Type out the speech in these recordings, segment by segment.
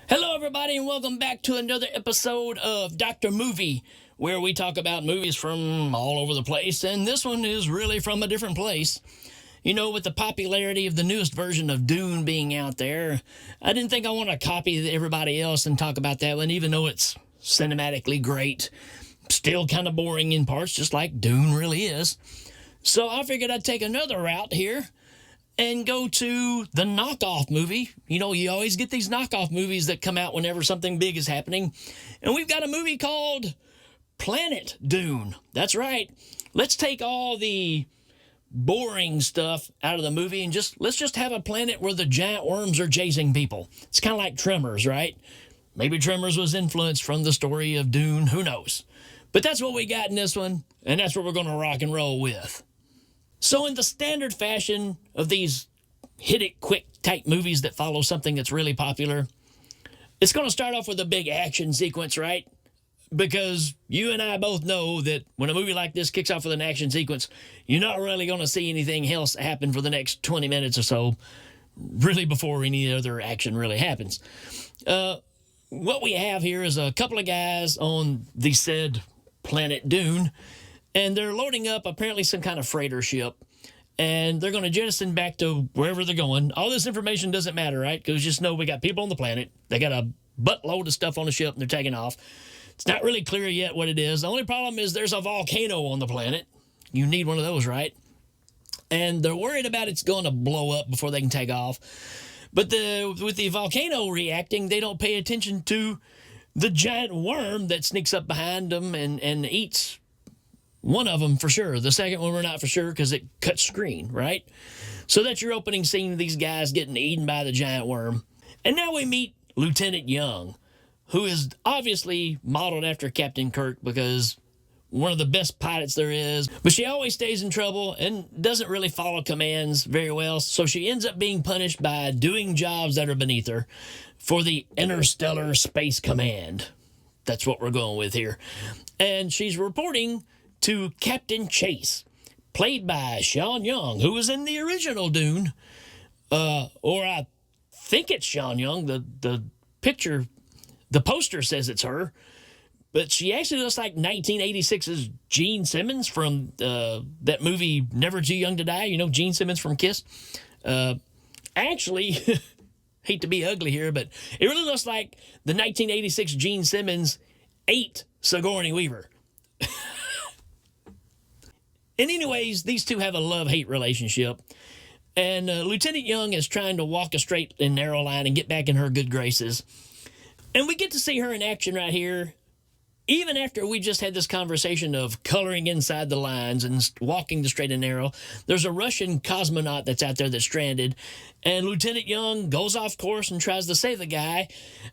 Hello, everybody, and welcome back to another episode of Dr. Movie, where we talk about movies from all over the place, and this one is really from a different place. You know, with the popularity of the newest version of Dune being out there, I didn't think I want to copy everybody else and talk about that one, even though it's cinematically great. Still kind of boring in parts, just like Dune really is. So I figured I'd take another route here and go to the knockoff movie. You know, you always get these knockoff movies that come out whenever something big is happening. And we've got a movie called Planet Dune. That's right. Let's take all the boring stuff out of the movie and let's just have a planet where the giant worms are chasing people. It's kind of like Tremors, right? Maybe Tremors was influenced from the story of Dune. Who knows? But that's what we got in this one, and that's what we're going to rock and roll with. So in the standard fashion of these hit-it-quick type movies that follow something that's really popular, it's going to start off with a big action sequence, right? Because you and I both know that when a movie like this kicks off with an action sequence, you're not really going to see anything else happen for the next 20 minutes or so, really before any other action really happens. What we have here is a couple of guys on the said Planet Dune, and they're loading up apparently some kind of freighter ship, and they're going to jettison back to wherever they're going. All this information doesn't matter, right? Because just know we got people on the planet. They got a buttload of stuff on the ship, and they're taking off. It's not really clear yet what it is. The only problem is there's a volcano on the planet. You need one of those, right? And they're worried about it's going to blow up before they can take off. But with the volcano reacting, they don't pay attention to the giant worm that sneaks up behind them and eats one of them for sure. The second one we're not for sure because it cuts screen, right? So that's your opening scene of these guys getting eaten by the giant worm. And now we meet Lieutenant Young, who is obviously modeled after Captain Kirk because one of the best pilots there is. But she always stays in trouble and doesn't really follow commands very well. So she ends up being punished by doing jobs that are beneath her for the Interstellar Space Command. That's what we're going with here. And she's reporting to Captain Chase, played by Sean Young, who was in the original Dune. Or I think it's Sean Young. The picture, the poster says it's her. But she actually looks like 1986's Gene Simmons from that movie Never Too Young to Die. You know, Gene Simmons from Kiss. Actually, hate to be ugly here, but it really looks like the 1986 Gene Simmons ate Sigourney Weaver. And anyways, these two have a love-hate relationship. And Lieutenant Young is trying to walk a straight and narrow line and get back in her good graces. And we get to see her in action right here, even after we just had this conversation of coloring inside the lines and walking the straight and narrow. There's a Russian cosmonaut that's out there that's stranded, and Lieutenant Young goes off course and tries to save the guy,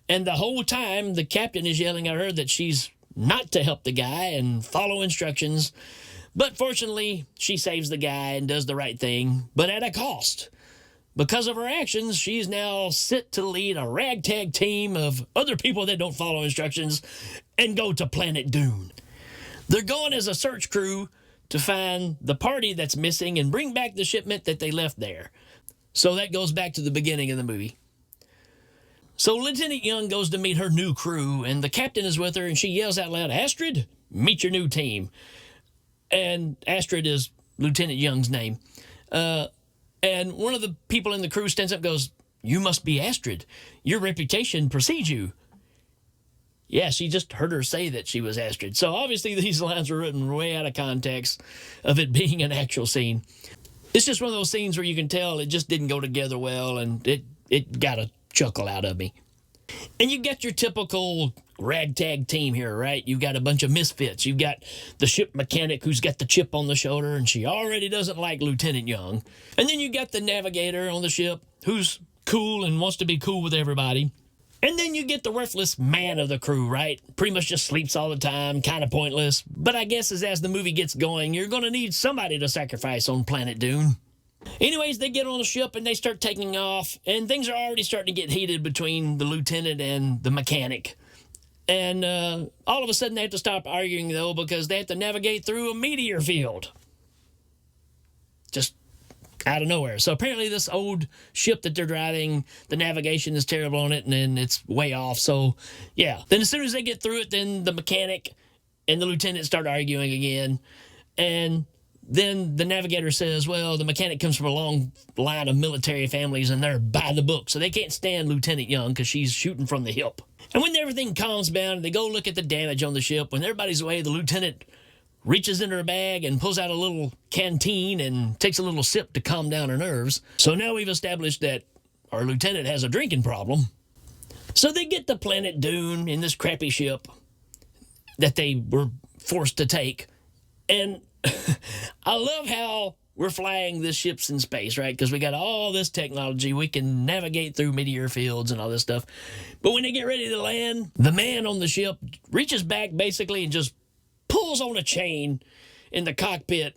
and the whole time the captain is yelling at her that she's not to help the guy and follow instructions. But fortunately, she saves the guy and does the right thing, but at a cost. Because of her actions, she's now set to lead a ragtag team of other people that don't follow instructions and go to Planet Dune. They're going as a search crew to find the party that's missing and bring back the shipment that they left there. So that goes back to the beginning of the movie. So Lieutenant Young goes to meet her new crew, and the captain is with her, and she yells out loud, "Astrid, meet your new team." And Astrid is Lieutenant Young's name. And one of the people in the crew stands up and goes, "You must be Astrid. Your reputation precedes you." Yeah, she just heard her say that she was Astrid. So obviously these lines were written way out of context of it being an actual scene. It's just one of those scenes where you can tell it just didn't go together well, and it got a chuckle out of me. And you got your typical ragtag team here, right? You've got a bunch of misfits. You've got the ship mechanic who's got the chip on the shoulder, and she already doesn't like Lieutenant Young. And then you got the navigator on the ship who's cool and wants to be cool with everybody. And then you get the worthless man of the crew, right? Pretty much just sleeps all the time, kind of pointless. But I guess as the movie gets going, you're going to need somebody to sacrifice on Planet Dune. Anyways, they get on the ship and they start taking off, and things are already starting to get heated between the lieutenant and the mechanic. And all of a sudden they have to stop arguing, though, because they have to navigate through a meteor field. Just out of nowhere. So apparently this old ship that they're driving, the navigation is terrible on it, and then it's way off. So, yeah. Then as soon as they get through it, then the mechanic and the lieutenant start arguing again. And then the navigator says, well, the mechanic comes from a long line of military families, and they're by the book, so they can't stand Lieutenant Young because she's shooting from the hip. And when everything calms down and they go look at the damage on the ship, when everybody's away, the lieutenant reaches into her bag and pulls out a little canteen and takes a little sip to calm down her nerves. So now we've established that our lieutenant has a drinking problem. So they get to Planet Dune in this crappy ship that they were forced to take. And I love how we're flying this ships in space, right? Because we got all this technology. We can navigate through meteor fields and all this stuff. But when they get ready to land, the man on the ship reaches back basically and just pulls on a chain in the cockpit,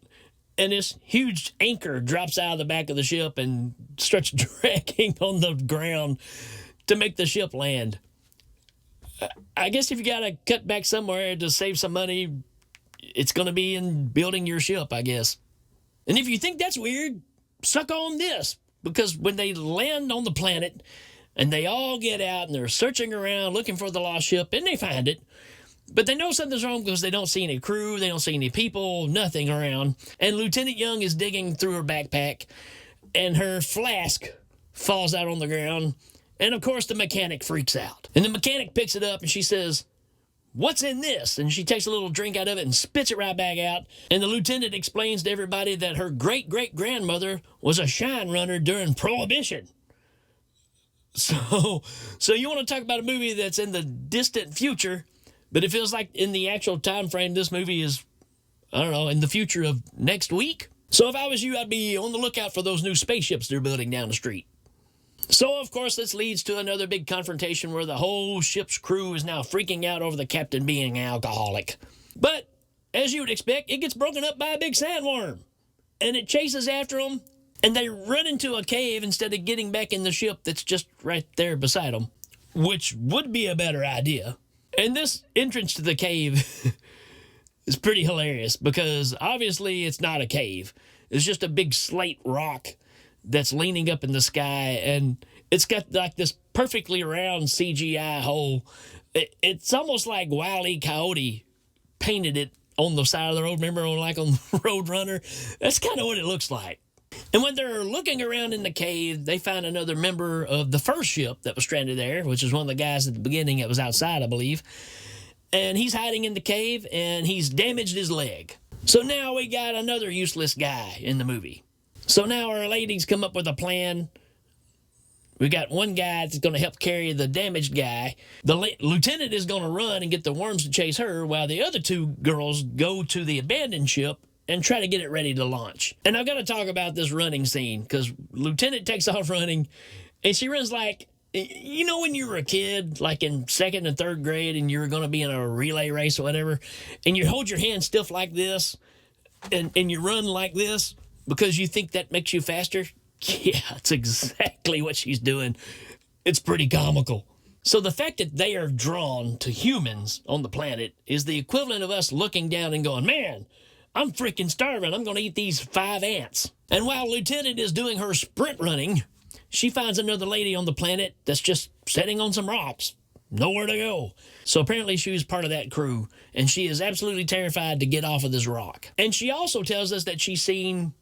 and this huge anchor drops out of the back of the ship and starts dragging on the ground to make the ship land. I guess if you got to cut back somewhere to save some money, it's going to be in building your ship, I guess. And if you think that's weird, suck on this. Because when they land on the planet and they all get out and they're searching around looking for the lost ship, and they find it, but they know something's wrong because they don't see any crew, they don't see any people, nothing around. And Lieutenant Young is digging through her backpack, and her flask falls out on the ground. And, of course, the mechanic freaks out. And the mechanic picks it up, and she says, what's in this? And she takes a little drink out of it and spits it right back out. And the lieutenant explains to everybody that her great-great-grandmother was a shine runner during Prohibition. So you want to talk about a movie that's in the distant future, but it feels like in the actual time frame this movie is, I don't know, in the future of next week? So if I was you, I'd be on the lookout for those new spaceships they're building down the street. So, of course, this leads to another big confrontation where the whole ship's crew is now freaking out over the captain being an alcoholic. But, as you would expect, it gets broken up by a big sandworm. And it chases after them, and they run into a cave instead of getting back in the ship that's just right there beside them, which would be a better idea. And this entrance to the cave is pretty hilarious because, obviously, it's not a cave. It's just a big slate rock that's leaning up in the sky, and it's got like this perfectly round CGI hole. It's almost like Wile E. Coyote painted it on the side of the road. Remember, on Roadrunner? That's kind of what it looks like. And when they're looking around in the cave, they find another member of the first ship that was stranded there, which is one of the guys at the beginning that was outside, I believe. And he's hiding in the cave, and he's damaged his leg. So now we got another useless guy in the movie. So now our ladies come up with a plan. We got one guy that's going to help carry the damaged guy. The lieutenant is going to run and get the worms to chase her, while the other two girls go to the abandoned ship and try to get it ready to launch. And I've got to talk about this running scene, because Lieutenant takes off running, and she runs like, you know when you were a kid, like in second and third grade, and you were going to be in a relay race or whatever, and you hold your hand stiff like this, and you run like this, because you think that makes you faster? Yeah, it's exactly what she's doing. It's pretty comical. So the fact that they are drawn to humans on the planet is the equivalent of us looking down and going, man, I'm freaking starving. I'm going to eat these 5 ants. And while Lieutenant is doing her sprint running, she finds another lady on the planet that's just sitting on some rocks. Nowhere to go. So apparently she was part of that crew, and she is absolutely terrified to get off of this rock. And she also tells us that she's seen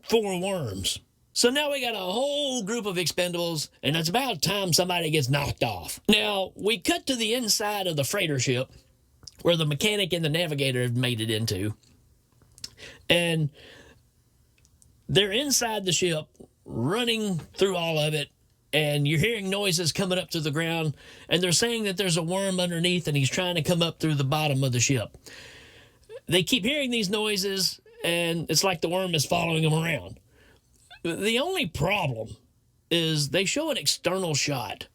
4 worms. So now we got a whole group of expendables, and it's about time somebody gets knocked off. Now, we cut to the inside of the freighter ship, where the mechanic and the navigator have made it into. And they're inside the ship, running through all of it, and you're hearing noises coming up to the ground, and they're saying that there's a worm underneath, and he's trying to come up through the bottom of the ship. They keep hearing these noises, and it's like the worm is following them around. The only problem is they show an external shot,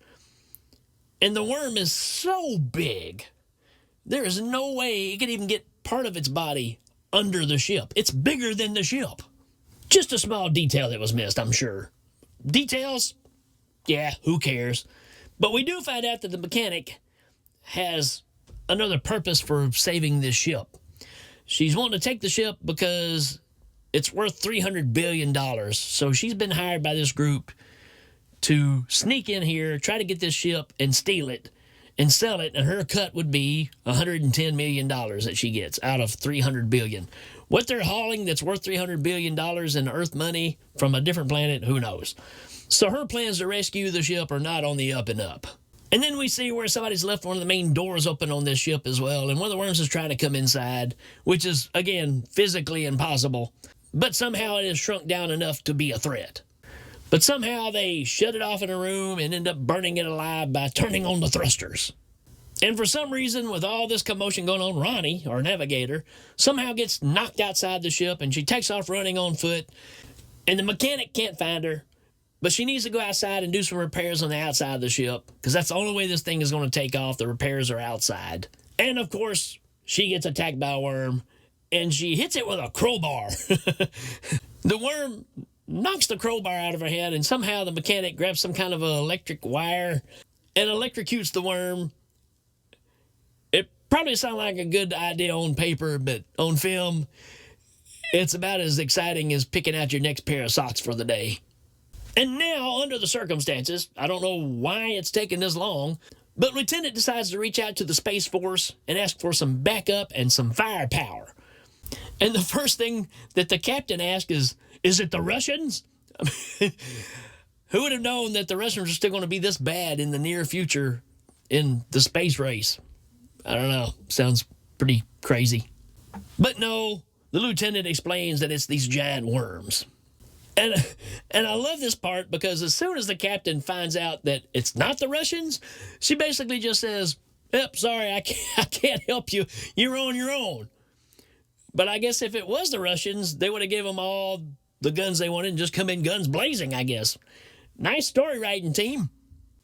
and the worm is so big, there is no way it could even get part of its body under the ship. It's bigger than the ship. Just a small detail that was missed, I'm sure. Details? Yeah, who cares? But we do find out that the mechanic has another purpose for saving this ship. She's wanting to take the ship because it's worth $300 billion. So she's been hired by this group to sneak in here, try to get this ship and steal it and sell it, and her cut would be $110 million that she gets out of $300 billion. What they're hauling that's worth $300 billion in Earth money from a different planet, who knows? So her plans to rescue the ship are not on the up and up. And then we see where somebody's left one of the main doors open on this ship as well, and one of the worms is trying to come inside, which is, again, physically impossible. But somehow it is shrunk down enough to be a threat. But somehow they shut it off in a room and end up burning it alive by turning on the thrusters. And for some reason, with all this commotion going on, Ronnie, our navigator, somehow gets knocked outside the ship, and she takes off running on foot, and the mechanic can't find her. But she needs to go outside and do some repairs on the outside of the ship, because that's the only way this thing is going to take off. The repairs are outside. And, of course, she gets attacked by a worm, and she hits it with a crowbar. The worm knocks the crowbar out of her head, and somehow the mechanic grabs some kind of an electric wire and electrocutes the worm. It probably sounds like a good idea on paper, but on film, it's about as exciting as picking out your next pair of socks for the day. And now, under the circumstances, I don't know why it's taken this long, but Lieutenant decides to reach out to the Space Force and ask for some backup and some firepower. And the first thing that the captain asks is it the Russians? Who would have known that the Russians are still going to be this bad in the near future in the space race? I don't know. Sounds pretty crazy. But no, the lieutenant explains that it's these giant worms. And I love this part because as soon as the captain finds out that it's not the Russians, she basically just says, "Yep, sorry, I can't help you. You're on your own." But I guess if it was the Russians, they would have given them all the guns they wanted and just come in guns blazing, I guess. Nice story writing, team.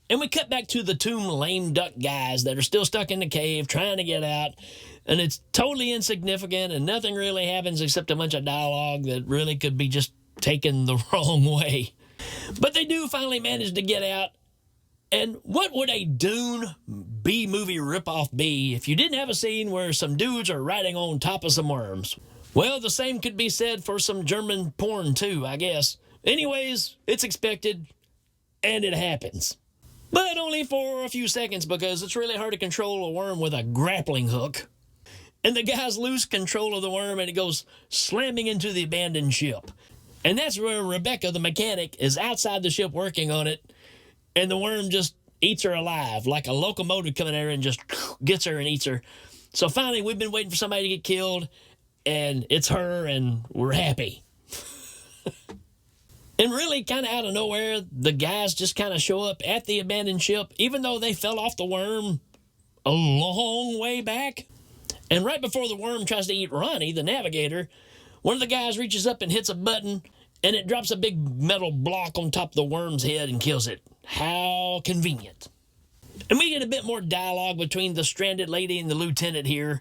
And we cut back to the two lame duck guys that are still stuck in the cave trying to get out. And it's totally insignificant and nothing really happens except a bunch of dialogue that really could be just taken the wrong way. But they do finally manage to get out. And what would a Dune B-movie ripoff be if you didn't have a scene where some dudes are riding on top of some worms? Well, the same could be said for some German porn too, I guess. Anyways, it's expected, and it happens. But only for a few seconds because it's really hard to control a worm with a grappling hook. And the guys lose control of the worm and it goes slamming into the abandoned ship. And that's where Rebecca, the mechanic, is outside the ship working on it, and the worm just eats her alive, like a locomotive coming at her and just gets her and eats her. So finally, we've been waiting for somebody to get killed, and it's her, and we're happy. And really, kind of out of nowhere, the guys just kind of show up at the abandoned ship, even though they fell off the worm a long way back. And right before the worm tries to eat Ronnie, the navigator, one of the guys reaches up and hits a button, and it drops a big metal block on top of the worm's head and kills it. How convenient. And we get a bit more dialogue between the stranded lady and the lieutenant here,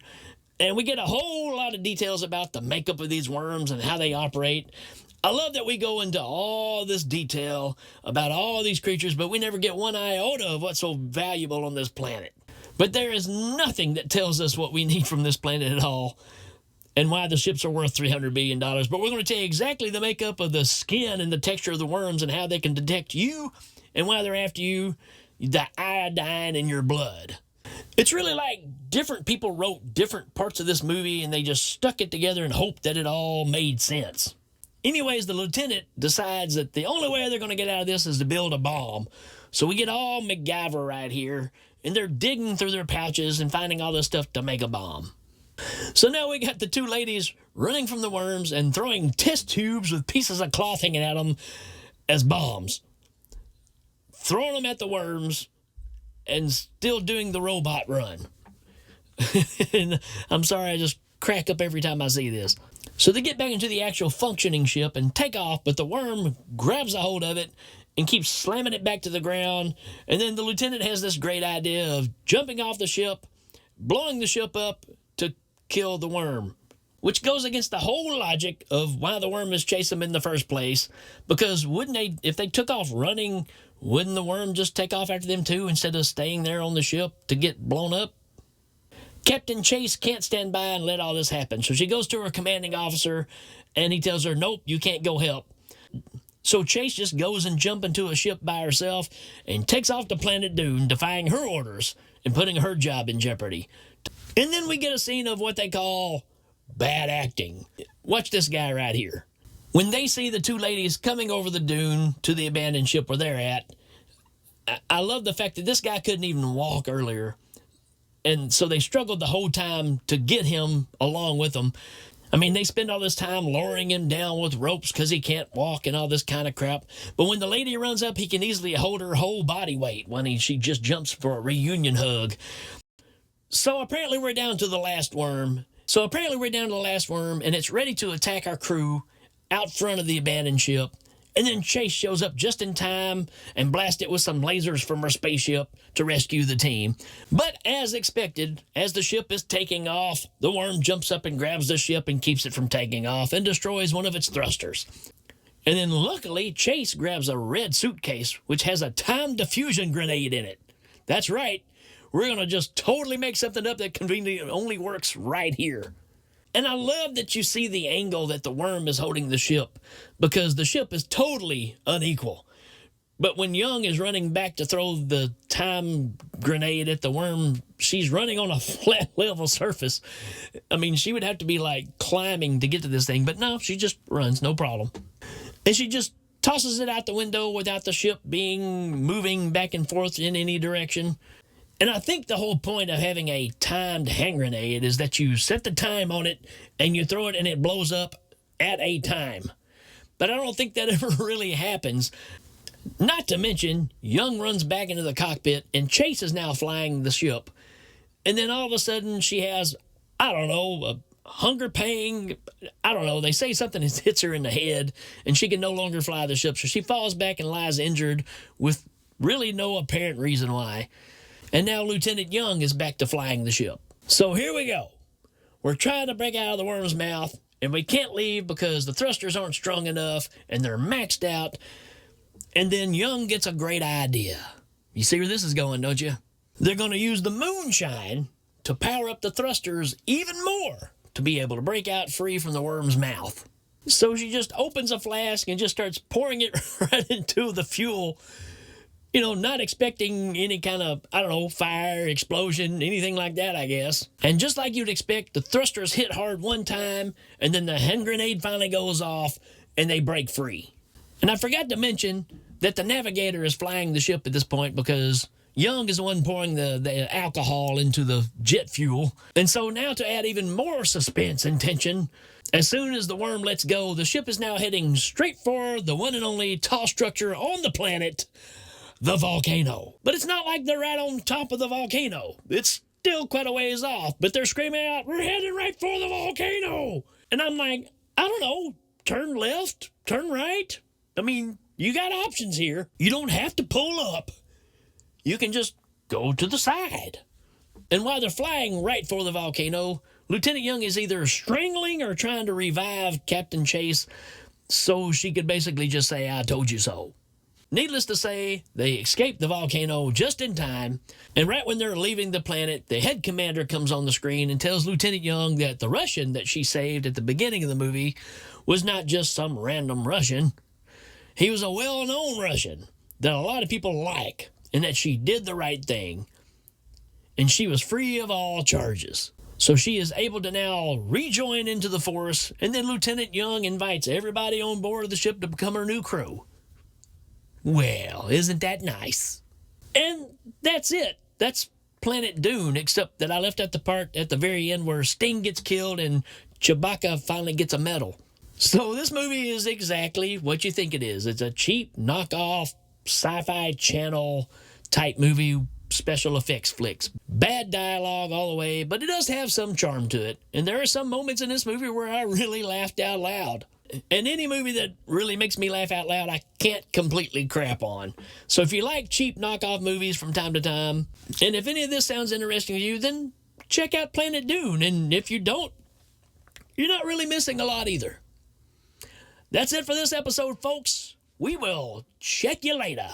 and we get a whole lot of details about the makeup of these worms and how they operate. I love that we go into all this detail about all these creatures, but we never get one iota of what's so valuable on this planet. But there is nothing that tells us what we need from this planet at all, and why the ships are worth $300 billion. But we're going to tell you exactly the makeup of the skin and the texture of the worms and how they can detect you and why they're after you, the iodine in your blood. It's really like different people wrote different parts of this movie and they just stuck it together and hoped that it all made sense. Anyways, the lieutenant decides that the only way they're going to get out of this is to build a bomb. So we get all MacGyver right here, and they're digging through their pouches and finding all this stuff to make a bomb. So now we got the two ladies running from the worms and throwing test tubes with pieces of cloth hanging out of them as bombs. Throwing them at the worms and still doing the robot run. And I'm sorry, I just crack up every time I see this. So they get back into the actual functioning ship and take off, but the worm grabs a hold of it and keeps slamming it back to the ground. And then the lieutenant has this great idea of jumping off the ship, blowing the ship up to kill the worm, which goes against the whole logic of why the worm is chasing them in the first place. Because wouldn't they, if they took off running, wouldn't the worm just take off after them too instead of staying there on the ship to get blown up? Captain Chase can't stand by and let all this happen, so she goes to her commanding officer, and he tells her, nope, you can't go help. So Chase just goes and jumps into a ship by herself and takes off to Planet Dune, defying her orders and putting her job in jeopardy. And then we get a scene of what they call bad acting. Watch this guy right here. When they see the two ladies coming over the dune to the abandoned ship where they're at, I love the fact that this guy couldn't even walk earlier. And so they struggled the whole time to get him along with them. I mean, they spend all this time lowering him down with ropes because he can't walk and all this kind of crap. But when the lady runs up, he can easily hold her whole body weight when she just jumps for a reunion hug. So apparently we're down to the last worm. And it's ready to attack our crew out front of the abandoned ship. And then Chase shows up just in time and blasts it with some lasers from her spaceship to rescue the team. But as expected, as the ship is taking off, the worm jumps up and grabs the ship and keeps it from taking off and destroys one of its thrusters. And then luckily, Chase grabs a red suitcase which has a time diffusion grenade in it. That's right. We're going to just totally make something up that conveniently only works right here. And I love that you see the angle that the worm is holding the ship, because the ship is totally unequal. But when Young is running back to throw the time grenade at the worm, she's running on a flat, level surface. I mean, she would have to be like climbing to get to this thing, but no, she just runs, no problem. And she just tosses it out the window without the ship moving back and forth in any direction. And I think the whole point of having a timed hand grenade is that you set the time on it and you throw it and it blows up at a time. But I don't think that ever really happens. Not to mention, Young runs back into the cockpit and Chase is now flying the ship. And then all of a sudden she has, I don't know, a hunger pang. I don't know. They say something hits her in the head and she can no longer fly the ship. So she falls back and lies injured with really no apparent reason why. And now Lieutenant Young is back to flying the ship. So here we go. We're trying to break out of the worm's mouth, and we can't leave because the thrusters aren't strong enough, and they're maxed out. And then Young gets a great idea. You see where this is going, don't you? They're going to use the moonshine to power up the thrusters even more to be able to break out free from the worm's mouth. So she just opens a flask and just starts pouring it right into the fuel. You know, not expecting any kind of, I don't know, fire, explosion, anything like that, I guess. And just like you'd expect, the thrusters hit hard one time, and then the hand grenade finally goes off, and they break free. And I forgot to mention that the navigator is flying the ship at this point because Young is the one pouring the alcohol into the jet fuel. And so now to add even more suspense and tension, as soon as the worm lets go, the ship is now heading straight for the one and only tall structure on the planet, the volcano. But it's not like they're right on top of the volcano. It's still quite a ways off, but they're screaming out, we're heading right for the volcano. And I'm like, I don't know, turn left, turn right. I mean, you got options here. You don't have to pull up. You can just go to the side. And while they're flying right for the volcano, Lieutenant Young is either strangling or trying to revive Captain Chase so she could basically just say, I told you so. Needless to say, they escape the volcano just in time, and right when they're leaving the planet, the head commander comes on the screen and tells Lieutenant Young that the Russian that she saved at the beginning of the movie was not just some random Russian. He was a well-known Russian that a lot of people like, and that she did the right thing, and she was free of all charges. So she is able to now rejoin into the force, and then Lieutenant Young invites everybody on board of the ship to become her new crew. Well, isn't that nice? And that's it. That's Planet Dune, except that I left out the part at the very end where Sting gets killed and Chewbacca finally gets a medal. So this movie is exactly what you think it is. It's a cheap knockoff Sci-Fi Channel type movie, special effects flicks. Bad dialogue all the way, but it does have some charm to it. And there are some moments in this movie where I really laughed out loud. And any movie that really makes me laugh out loud, I can't completely crap on. So if you like cheap knockoff movies from time to time, and if any of this sounds interesting to you, then check out Planet Dune. And if you don't, you're not really missing a lot either. That's it for this episode, folks. We will check you later.